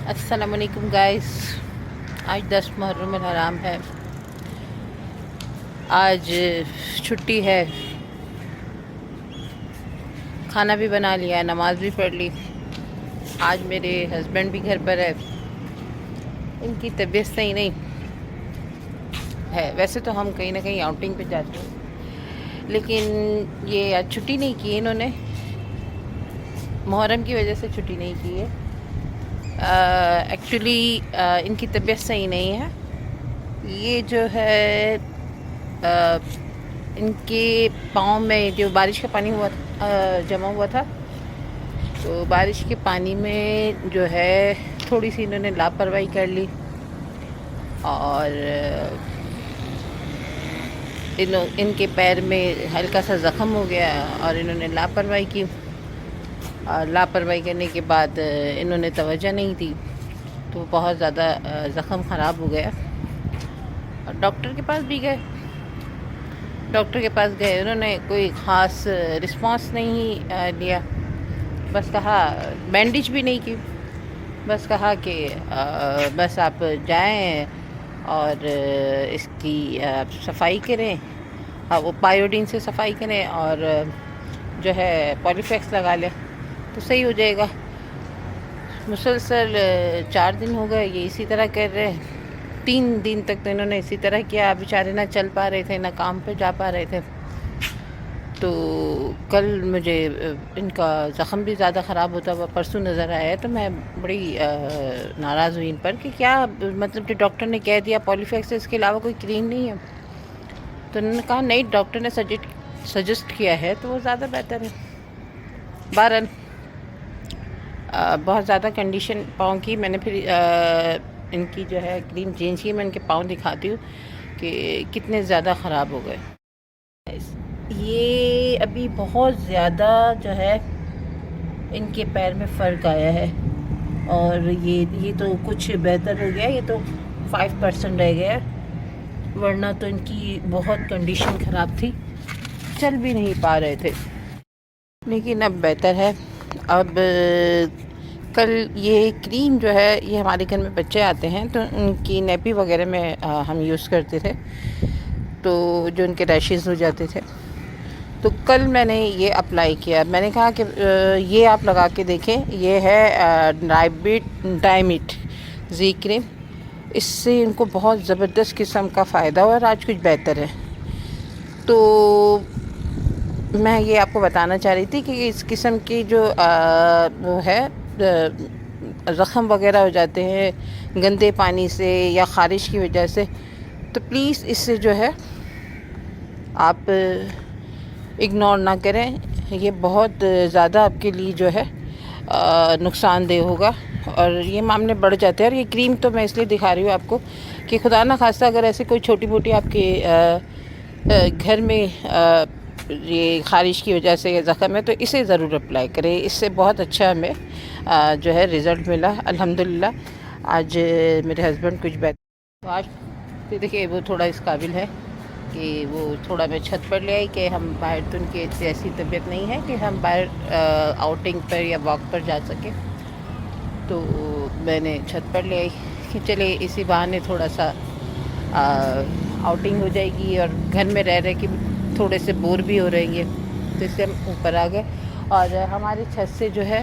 السلام علیکم گائز. آج 10 محرم الحرام ہے. آج چھٹی ہے. کھانا بھی بنا لیا, نماز بھی پڑھ لی. آج میرے ہسبینڈ بھی گھر پر ہے. ان کی طبیعت صحیح نہیں ہے. ویسے تو ہم کہیں نہ کہیں آؤٹنگ پہ جاتے ہیں, لیکن یہ آج چھٹی نہیں کی انہوں نے. محرم کی وجہ سے چھٹی نہیں کی ہے. ایکچولی ان کی طبیعت صحیح نہیں ہے. یہ جو ہے ان کے پاؤں میں جو بارش کا پانی جمع ہوا تھا, تو بارش کے پانی میں جو ہے تھوڑی سی انہوں نے لاپرواہی کر لی, اور ان کے پیر میں ہلکا سا زخم ہو گیا, اور انہوں نے لاپرواہی کی. اور لاپرواہی کرنے کے بعد انہوں نے توجہ نہیں دی, تو بہت زیادہ زخم خراب ہو گیا. اور ڈاکٹر کے پاس بھی گئے. انہوں نے کوئی خاص رسپانس نہیں لیا. بس کہا, بینڈیج بھی نہیں کی, بس کہا کہ بس آپ جائیں اور اس کی صفائی کریں. وہ پائیوڈین سے صفائی کریں اور جو ہے پولیفیکس لگا لیں تو صحیح ہو جائے گا. مسلسل 4 دن ہو گئے یہ اسی طرح کر رہے ہیں. 3 دن تک تو انہوں نے اسی طرح کیا. بیچارے نہ چل پا رہے تھے, نہ کام پہ جا پا رہے تھے. تو کل مجھے ان کا زخم بھی زیادہ خراب ہوتا ہوا پرسوں نظر آیا, تو میں بڑی ناراض ہوئی ان پر کہ کیا مطلب جو ڈاکٹر نے کہہ دیا پولیفیکس سے اس کے علاوہ کوئی کریم نہیں ہے. تو انہوں نے کہا نہیں, ڈاکٹر نے سجیسٹ کیا ہے تو وہ زیادہ بہتر ہے. بہرحال بہت زیادہ کنڈیشن پاؤں کی. میں نے پھر ان کی جو ہے کریم چینج کی. میں ان کے پاؤں دکھاتی ہوں کہ کتنے زیادہ خراب ہو گئے. یہ ابھی بہت زیادہ جو ہے ان کے پیر میں فرق آیا ہے, اور یہ تو کچھ بہتر ہو گیا. یہ تو 5% رہ گیا, ورنہ تو ان کی بہت کنڈیشن خراب تھی, چل بھی نہیں پا رہے تھے. لیکن اب بہتر ہے. اب کل یہ کریم جو ہے, یہ ہمارے گھر میں بچے آتے ہیں تو ان کی نیپی وغیرہ میں ہم یوز کرتے تھے, تو جو ان کے ریشز ہو جاتے تھے. تو کل میں نے یہ اپلائی کیا. میں نے کہا کہ یہ آپ لگا کے دیکھیں. یہ ہے ڈائمٹ زی کریم. اس سے ان کو بہت زبردست قسم کا فائدہ ہوا, اور آج کچھ بہتر ہے. تو میں یہ آپ کو بتانا چاہ رہی تھی کہ اس قسم کی جو وہ ہے زخم وغیرہ ہو جاتے ہیں گندے پانی سے یا خارش کی وجہ سے, تو پلیز اس سے جو ہے آپ اگنور نہ کریں. یہ بہت زیادہ آپ کے لیے جو ہے نقصان دہ ہوگا, اور یہ معاملے بڑھ جاتے ہیں. اور یہ کریم تو میں اس لیے دکھا رہی ہوں آپ کو کہ خدا نہ خواستہ اگر ایسے کوئی چھوٹی موٹی آپ کے گھر میں یہ خارش کی وجہ سے یہ زخم ہے, تو اسے ضرور اپلائی کریں. اس سے بہت اچھا ہمیں جو ہے رزلٹ ملا الحمدللہ. آج میرے ہسبینڈ کچھ بہتر. تو آج دیکھیے وہ تھوڑا اس قابل ہے کہ وہ تھوڑا میں چھت پر لے آئی کہ ہم باہر, تو ان کی ایسی طبیعت نہیں ہے کہ ہم باہر آؤٹنگ پر یا واک پر جا سکیں. تو میں نے چھت پر لے آئی کہ چلے اسی بہانے تھوڑا سا آؤٹنگ ہو جائے گی, اور گھر میں رہ رہے کہ تھوڑے سے بور بھی ہو رہے ہیں. تو اس سے ہم اوپر آ گئے, اور ہماری چھت سے جو ہے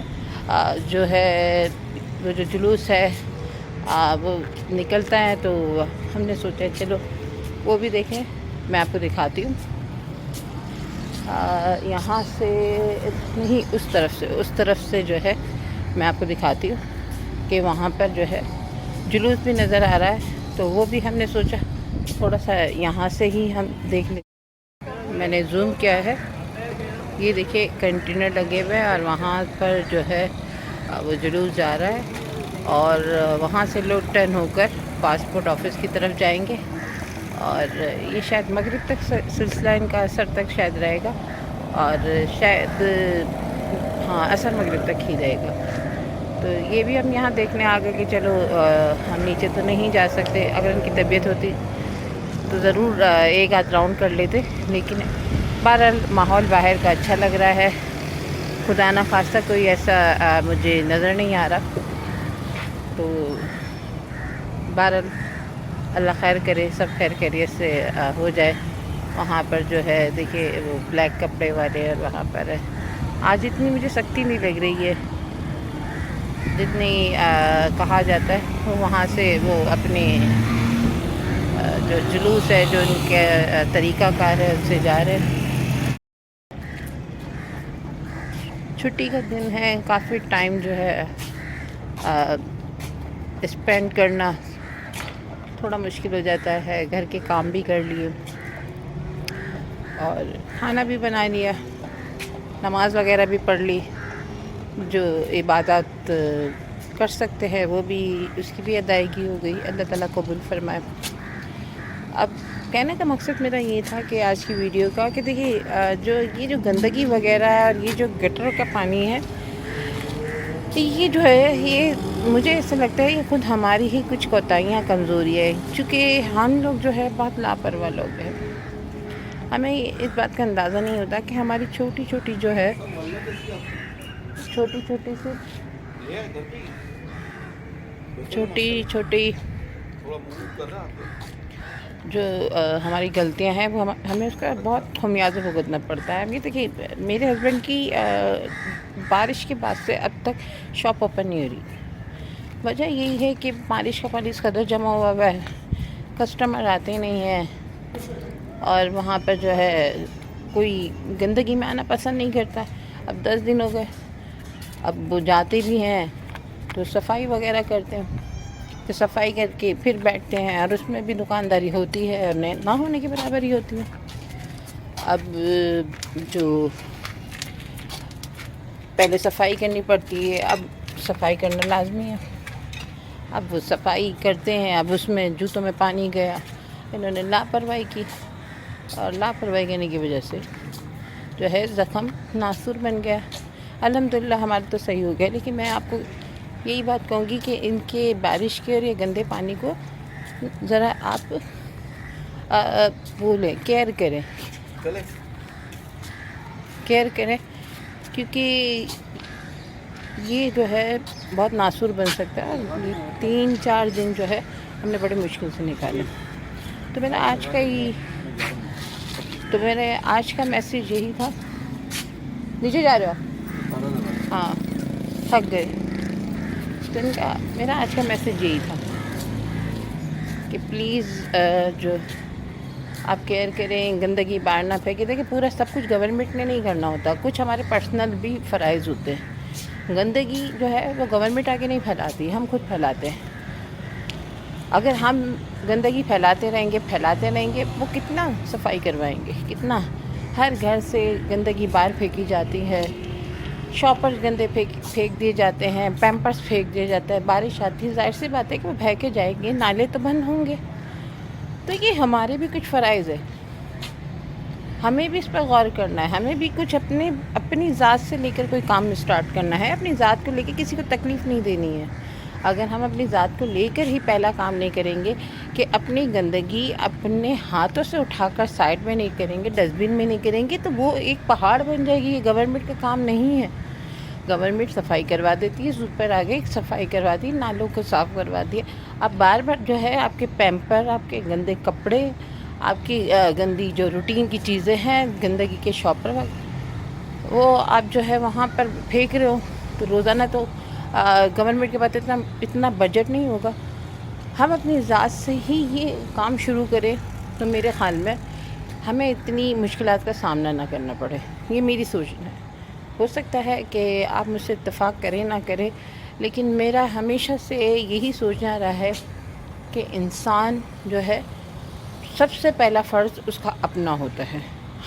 وہ جو جلوس ہے وہ نکلتا ہے. تو ہم نے سوچا چلو وہ بھی دیکھیں. میں آپ کو دکھاتی ہوں. یہاں سے نہیں, اس طرف سے جو ہے میں آپ کو دکھاتی ہوں کہ وہاں پر جو ہے جلوس بھی نظر آ رہا ہے. تو وہ بھی ہم نے سوچا تھوڑا سا یہاں سے ہی ہم دیکھ لیں. میں نے زوم کیا ہے, یہ دیکھیں کنٹینر لگے ہوئے ہیں, اور وہاں پر جو ہے وہ جلوس جا رہا ہے, اور وہاں سے لوگ ٹرن ہو کر پاسپورٹ آفس کی طرف جائیں گے. اور یہ شاید مغرب تک سلسلہ ان کا عصر تک شاید رہے گا, اور شاید عصر مغرب تک ہی رہے گا. تو یہ بھی ہم یہاں دیکھنے آ گئے کہ چلو ہم نیچے تو نہیں جا سکتے. اگر ان کی طبیعت ہوتی تو ضرور ایک آدھ راؤنڈ کر لیتے, لیکن بہرحال ماحول باہر کا اچھا لگ رہا ہے. خدا نہ خواستہ کوئی ایسا مجھے نظر نہیں آ رہا تو بہرحال اللہ خیر کرے، سب خیر خیریت سے ہو جائے۔ وہاں پر جو ہے دیکھیے وہ بلیک کپڑے والے، اور وہاں پر آج اتنی مجھے سختی نہیں لگ رہی ہے جتنی کہا جاتا ہے۔ وہ وہاں سے وہ اپنے جو جلوس ہے، جو ان کے طریقہ کار ہے، اس سے جا رہے ہیں۔ چھٹی کا دن ہے، کافی ٹائم جو ہے اسپینڈ کرنا تھوڑا مشکل ہو جاتا ہے۔ گھر کے کام بھی کر لیے اور کھانا بھی بنا لیا، نماز وغیرہ بھی پڑھ لی، جو عبادات کر سکتے ہیں وہ بھی، اس کی بھی ادائیگی ہو گئی۔ اللہ تعالیٰ قبول فرمائے۔ اب کہنے کا مقصد میرا یہ تھا کہ آج کی ویڈیو کا کہ دیکھیے یہ جو گندگی وغیرہ ہے اور یہ جو گٹر کا پانی ہے، یہ جو ہے یہ مجھے ایسا لگتا ہے یہ خود ہماری ہی کچھ کوتاہیاں، کمزوری ہے، چونکہ ہم لوگ جو ہے بہت لاپرواہ لوگ ہیں۔ ہمیں اس بات کا اندازہ نہیں ہوتا کہ ہماری چھوٹی چھوٹی جو ہے چھوٹی چھوٹی جو ہماری غلطیاں ہیں وہ ہمیں اس کا بہت خمیازہ بھگتنا پڑتا ہے۔ یہ دیکھیے میرے ہسبینڈ کی بارش کے بعد سے اب تک شاپ اوپن نہیں ہو رہی۔ وجہ یہی ہے کہ بارش کا پانی اس قدر جمع ہوا ہے، کسٹمر آتے نہیں ہیں، اور وہاں پر جو ہے کوئی گندگی میں آنا پسند نہیں کرتا۔ اب 10 دن ہو گئے، اب وہ جاتے بھی ہیں تو صفائی وغیرہ کرتے ہیں، تو صفائی کر کے پھر بیٹھتے ہیں، اور اس میں بھی دکانداری ہوتی ہے اور نہ ہونے کے برابر ہی ہوتی ہے۔ اب جو پہلے صفائی کرنی پڑتی ہے، اب صفائی کرنا لازمی ہے۔ اب وہ صفائی کرتے ہیں، اب اس میں جوتوں میں پانی گیا، انہوں نے لاپرواہی کی، اور لاپرواہی کرنے کی وجہ سے جو ہے زخم ناسور بن گیا۔ الحمدللہ ہمارا تو صحیح ہو گیا، لیکن میں آپ کو یہی بات کہوں گی کہ ان کے بارش کے اور یہ گندے پانی کو ذرا آپ کیئر کریں، کیونکہ یہ جو ہے بہت ناسور بن سکتا ہے، اور یہ 3-4 دن جو ہے ہم نے بڑے مشکل سے نکالے۔ تو میرے آج کا میسیج یہی تھا۔ نیچے جا رہے ہو؟ ہاں، تھک گئے۔ تو میرا آج کا میسیج یہی تھا کہ پلیز جو آپ کیئر کریں، گندگی باہر نہ پھینکیں۔ دیکھیں پورا سب کچھ گورنمنٹ نے نہیں کرنا ہوتا، کچھ ہمارے پرسنل بھی فرائض ہوتے ہیں۔ گندگی جو ہے وہ گورنمنٹ آگے نہیں پھیلاتی، ہم خود پھیلاتے ہیں۔ اگر ہم گندگی پھیلاتے رہیں گے وہ کتنا صفائی کروائیں گے، کتنا؟ ہر گھر سے گندگی باہر پھینکی جاتی ہے، شاپر گندے پھینک دیے جاتے ہیں، پیمپرس پھینک دیا جاتا ہے۔ بارش آتی ہے، ظاہر سی بات ہے کہ وہ بہہ کے جائیں گے، نالے تو بند ہوں گے۔ تو یہ ہمارے بھی کچھ فرائض ہے، ہمیں بھی اس پر غور کرنا ہے، ہمیں بھی کچھ اپنی ذات سے لے کر کوئی کام اسٹارٹ کرنا ہے۔ اپنی ذات کو لے کے کسی کو تکلیف نہیں دینی ہے۔ اگر ہم اپنی ذات کو لے کر ہی پہلا کام نہیں کریں گے کہ اپنی گندگی اپنے ہاتھوں سے اٹھا کر سائڈ میں نہیں کریں گے، ڈسٹ بن میں نہیں کریں گے، تو وہ ایک پہاڑ بن جائے گی۔ یہ گورنمنٹ کا کام نہیں ہے۔ گورنمنٹ صفائی کروا دیتی ہے، اوپر آگے صفائی کروا دی، نالوں کو صاف کروا دیا۔ اب بار بار جو ہے آپ کے پیمپر، آپ کے گندے کپڑے، آپ کی گندی جو روٹین کی چیزیں ہیں، گندگی کے شاپر وہ آپ جو ہے وہاں پر پھینک رہے ہو، تو روزانہ تو گورنمنٹ کے پاس اتنا بجٹ نہیں ہوگا۔ ہم اپنی ذات سے ہی یہ کام شروع کریں تو میرے خیال میں ہمیں اتنی مشکلات کا سامنا نہ کرنا پڑے۔ یہ میری سوچ ہے۔ ہو سکتا ہے کہ آپ مجھ سے اتفاق کریں نہ کریں، لیکن میرا ہمیشہ سے یہی سوچنا رہا ہے کہ انسان جو ہے سب سے پہلا فرض اس کا اپنا ہوتا ہے۔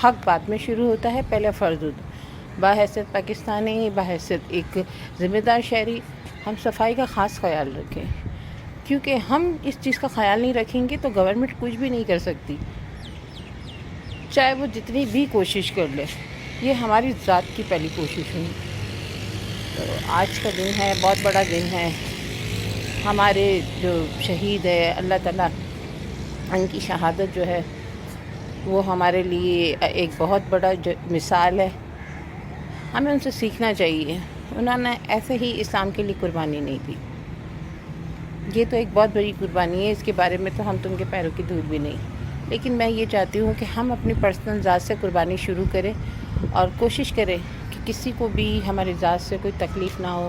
حق بعد میں شروع ہوتا ہے، پہلا فرض ہوتا ہے۔ بحیثیت پاکستانی، بحیثیت ایک ذمہ دار شہری، ہم صفائی کا خاص خیال رکھیں، کیونکہ ہم اس چیز کا خیال نہیں رکھیں گے تو گورنمنٹ کچھ بھی نہیں کر سکتی، چاہے وہ جتنی بھی کوشش کر لے۔ یہ ہماری ذات کی پہلی کوشش ہوئی۔ تو آج کا دن ہے، بہت بڑا دن ہے۔ ہمارے جو شہید ہے، اللہ تعالیٰ ان کی شہادت جو ہے وہ ہمارے لیے ایک بہت بڑا مثال ہے۔ ہمیں ان سے سیکھنا چاہیے، انہوں نے ایسے ہی اسلام کے لیے قربانی نہیں دی۔ یہ تو ایک بہت بڑی قربانی ہے، اس کے بارے میں تو ہم تم کے پیروں کی دھول بھی نہیں، لیکن میں یہ چاہتی ہوں کہ ہم اپنی پرسنل ذات سے قربانی شروع کریں اور کوشش کریں کہ کسی کو بھی ہماری ذات سے کوئی تکلیف نہ ہو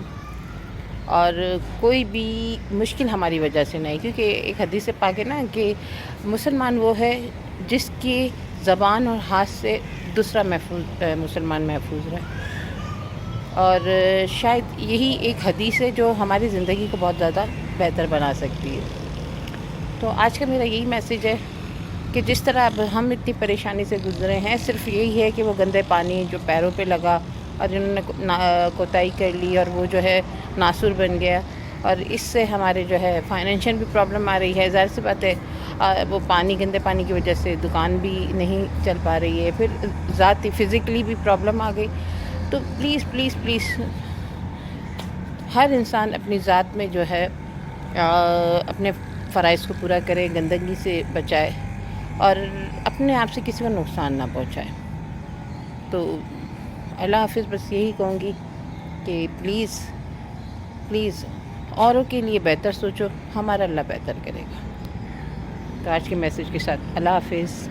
اور کوئی بھی مشکل ہماری وجہ سے نہیں، کیونکہ ایک حدیث پاک ہے نا کہ مسلمان وہ ہے جس کی زبان اور ہاتھ سے دوسرا مسلمان محفوظ رہے، اور شاید یہی ایک حدیث ہے جو ہماری زندگی کو بہت زیادہ بہتر بنا سکتی ہے۔ تو آج کا میرا یہی میسیج ہے کہ جس طرح اب ہم اتنی پریشانی سے گزرے ہیں، صرف یہی ہے کہ وہ گندے پانی جو پیروں پہ لگا اور انہوں نے کوتاہی کر لی اور وہ جو ہے ناسور بن گیا، اور اس سے ہمارے جو ہے فائنینشیل بھی پرابلم آ رہی ہے، ظاہر سی بات ہے وہ گندے پانی کی وجہ سے دکان بھی نہیں چل پا رہی ہے، پھر ذاتی فزیکلی بھی پرابلم آ گئی۔ تو پلیز پلیز پلیز ہر انسان اپنی ذات میں جو ہے اپنے فرائض کو پورا کرے، گندگی سے بچائے اور اپنے آپ سے کسی کو نقصان نہ پہنچائے۔ تو اللہ حافظ، بس یہی کہوں گی کہ پلیز پلیز اوروں کے لیے بہتر سوچو، ہمارا اللہ بہتر کرے گا۔ تو آج کے میسیج کے ساتھ اللہ حافظ۔